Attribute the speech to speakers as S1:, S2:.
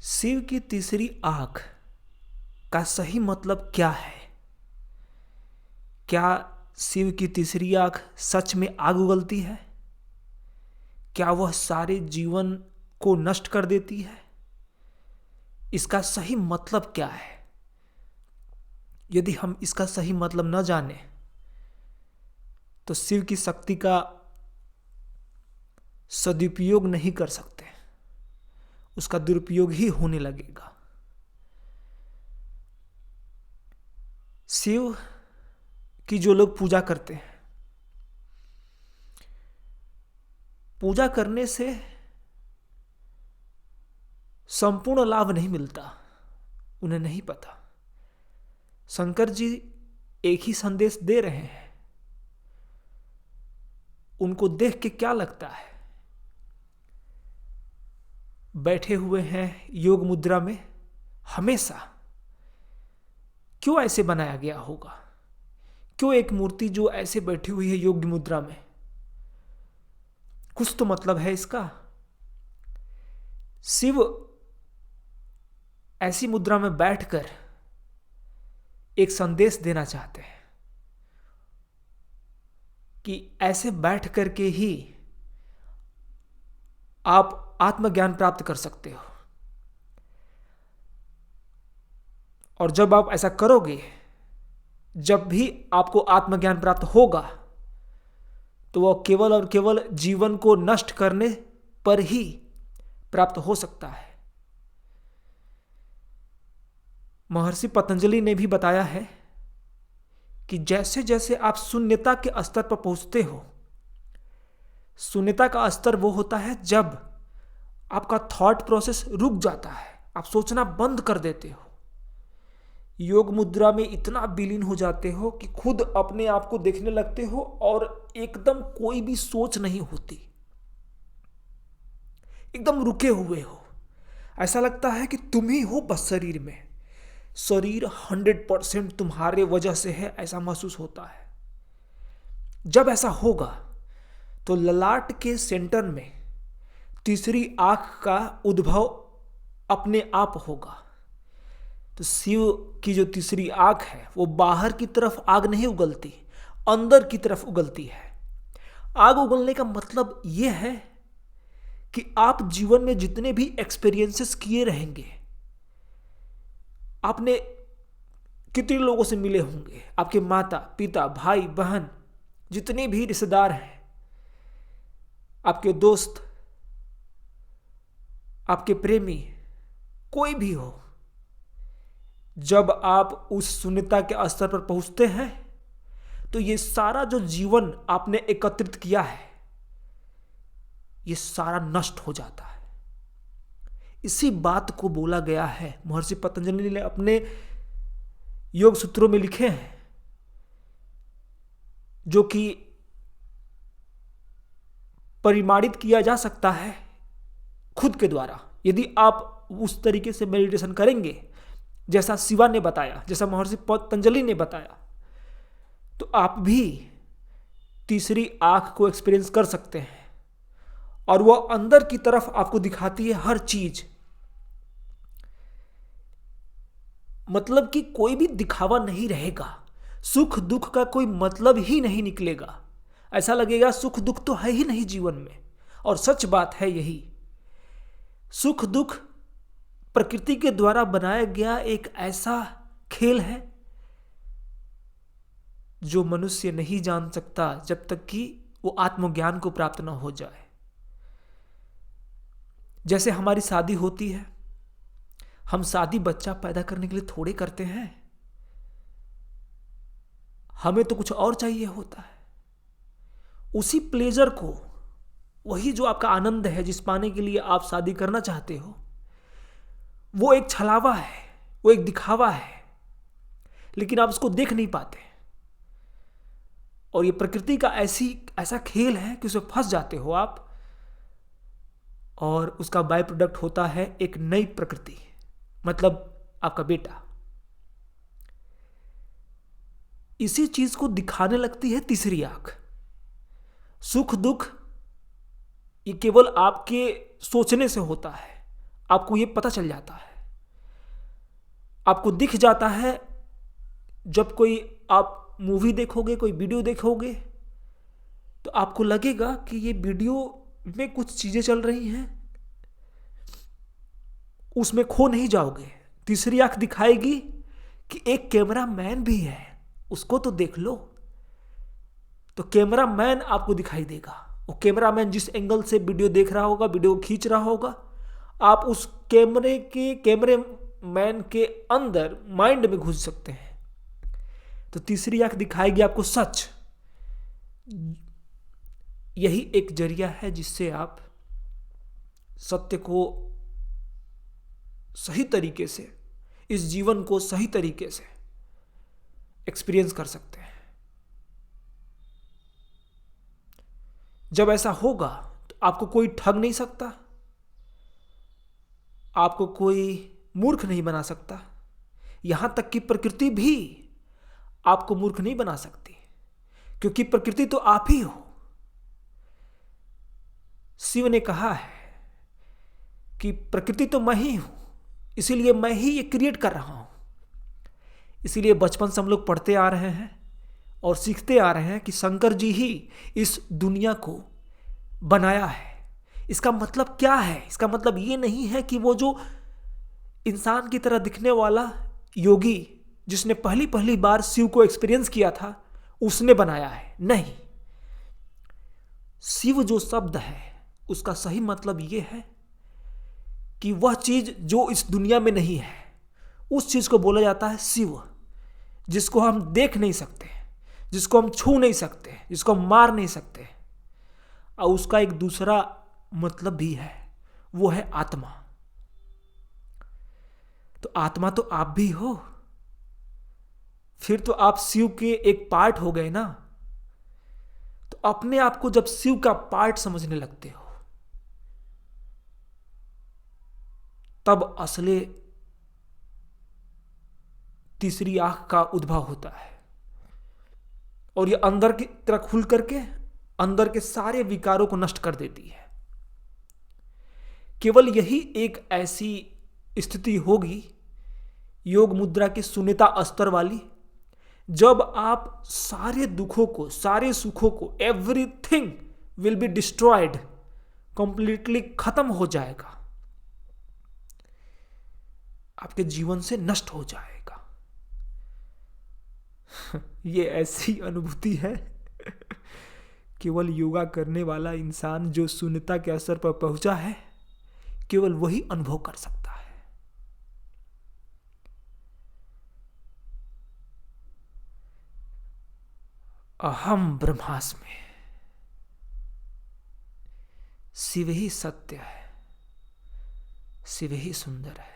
S1: शिव की तीसरी आंख का सही मतलब क्या है? क्या शिव की तीसरी आंख सच में आग उगलती है? क्या वह सारे जीवन को नष्ट कर देती है? इसका सही मतलब क्या है? यदि हम इसका सही मतलब न जाने तो शिव की शक्ति का सदुपयोग नहीं कर सकते, उसका दुरुपयोग ही होने लगेगा। शिव की जो लोग पूजा करते हैं, पूजा करने से संपूर्ण लाभ नहीं मिलता, उन्हें नहीं पता। शंकर जी एक ही संदेश दे रहे हैं। उनको देख के क्या लगता है? बैठे हुए हैं योग मुद्रा में, हमेशा क्यों ऐसे बनाया गया होगा? क्यों एक मूर्ति जो ऐसे बैठी हुई है योग मुद्रा में? कुछ तो मतलब है इसका। शिव ऐसी मुद्रा में बैठकर एक संदेश देना चाहते हैं कि ऐसे बैठ करके ही आप आत्मज्ञान प्राप्त कर सकते हो। और जब आप ऐसा करोगे, जब भी आपको आत्मज्ञान प्राप्त होगा, तो वह केवल और केवल जीवन को नष्ट करने पर ही प्राप्त हो सकता है। महर्षि पतंजलि ने भी बताया है कि जैसे जैसे आप शून्यता के स्तर पर पहुंचते हो, शून्यता का स्तर वो होता है जब आपका थॉट प्रोसेस रुक जाता है, आप सोचना बंद कर देते हो, योग मुद्रा में इतना विलीन हो जाते हो कि खुद अपने आप को देखने लगते हो और एकदम कोई भी सोच नहीं होती, एकदम रुके हुए हो। ऐसा लगता है कि तुम ही हो बस शरीर में, शरीर 100% तुम्हारे वजह से है, ऐसा महसूस होता है। जब ऐसा होगा तो ललाट के सेंटर में तीसरी आंख का उद्भव अपने आप होगा। तो शिव की जो तीसरी आंख है वो बाहर की तरफ आग नहीं उगलती, अंदर की तरफ उगलती है। आग उगलने का मतलब यह है कि आप जीवन में जितने भी एक्सपीरियंसेस किए रहेंगे, आपने कितने लोगों से मिले होंगे, आपके माता पिता भाई बहन जितने भी रिश्तेदार हैं, आपके दोस्त, आपके प्रेमी, कोई भी हो, जब आप उस शून्यता के स्तर पर पहुंचते हैं तो ये सारा जो जीवन आपने एकत्रित किया है, ये सारा नष्ट हो जाता है। इसी बात को बोला गया है, महर्षि पतंजलि ने अपने योग सूत्रों में लिखे हैं, जो कि परिमाणित किया जा सकता है खुद के द्वारा। यदि आप उस तरीके से मेडिटेशन करेंगे जैसा शिवा ने बताया, जैसा महर्षि पतंजलि ने बताया, तो आप भी तीसरी आंख को एक्सपीरियंस कर सकते हैं। और वह अंदर की तरफ आपको दिखाती है हर चीज, मतलब कि कोई भी दिखावा नहीं रहेगा, सुख दुख का कोई मतलब ही नहीं निकलेगा। ऐसा लगेगा सुख दुख तो है ही नहीं जीवन में। और सच बात है यही, सुख दुख प्रकृति के द्वारा बनाया गया एक ऐसा खेल है जो मनुष्य नहीं जान सकता जब तक कि वो आत्मज्ञान को प्राप्त न हो जाए। जैसे हमारी शादी होती है, हम शादी बच्चा पैदा करने के लिए थोड़े करते हैं, हमें तो कुछ और चाहिए होता है। उसी प्लेजर को, वही जो आपका आनंद है जिस पाने के लिए आप शादी करना चाहते हो, वो एक छलावा है, वो एक दिखावा है, लेकिन आप उसको देख नहीं पाते। और ये प्रकृति का ऐसा खेल है कि उसमें फंस जाते हो आप, और उसका बाय प्रोडक्ट होता है एक नई प्रकृति, मतलब आपका बेटा। इसी चीज को दिखाने लगती है तीसरी आंख। सुख दुख ये केवल आपके सोचने से होता है, आपको ये पता चल जाता है, आपको दिख जाता है। जब कोई आप मूवी देखोगे, कोई वीडियो देखोगे, तो आपको लगेगा कि ये वीडियो में कुछ चीजें चल रही हैं, उसमें खो नहीं जाओगे। तीसरी आंख दिखाएगी कि एक कैमरामैन भी है, उसको तो देख लो। तो कैमरामैन आपको दिखाई देगा। वो कैमरामैन जिस एंगल से वीडियो देख रहा होगा, वीडियो खींच रहा होगा, आप उस कैमरेमैन के अंदर माइंड में घुस सकते हैं। तो तीसरी आंख दिखाएगी आपको सच। यही एक जरिया है जिससे आप सत्य को सही तरीके से, इस जीवन को सही तरीके से एक्सपीरियंस कर सकते हैं। जब ऐसा होगा तो आपको कोई ठग नहीं सकता, आपको कोई मूर्ख नहीं बना सकता, यहां तक कि प्रकृति भी आपको मूर्ख नहीं बना सकती, क्योंकि प्रकृति तो आप ही हो। शिव ने कहा है कि प्रकृति तो मैं ही हूं, इसीलिए मैं ही ये क्रिएट कर रहा हूं। इसीलिए बचपन से हम लोग पढ़ते आ रहे हैं और सीखते आ रहे हैं कि शंकर जी ही इस दुनिया को बनाया है। इसका मतलब क्या है? इसका मतलब ये नहीं है कि वो जो इंसान की तरह दिखने वाला योगी जिसने पहली पहली बार शिव को एक्सपीरियंस किया था, उसने बनाया है। नहीं, शिव जो शब्द है उसका सही मतलब यह है कि वह चीज जो इस दुनिया में नहीं है, उस चीज को बोला जाता है शिव, जिसको हम देख नहीं सकते, जिसको हम छू नहीं सकते, जिसको हम मार नहीं सकते। और उसका एक दूसरा मतलब भी है, वो है आत्मा। तो आत्मा तो आप भी हो, फिर तो आप शिव के एक पार्ट हो गए ना। तो अपने आप को जब शिव का पार्ट समझने लगते हो, तब असले तीसरी आंख का उद्भव होता है और ये अंदर की तरह खुल करके अंदर के सारे विकारों को नष्ट कर देती है। केवल यही एक ऐसी स्थिति होगी योग मुद्रा के शून्यता स्तर वाली, जब आप सारे दुखों को, सारे सुखों को, everything will be destroyed, completely खत्म हो जाएगा, आपके जीवन से नष्ट हो जाएगा। ये ऐसी अनुभूति है केवल योगा करने वाला इंसान जो शून्यता के स्तर पर पहुंचा है, केवल वही अनुभव कर सकता है। अहम ब्रह्मास्मि, शिव ही सत्य है, शिव ही सुंदर है।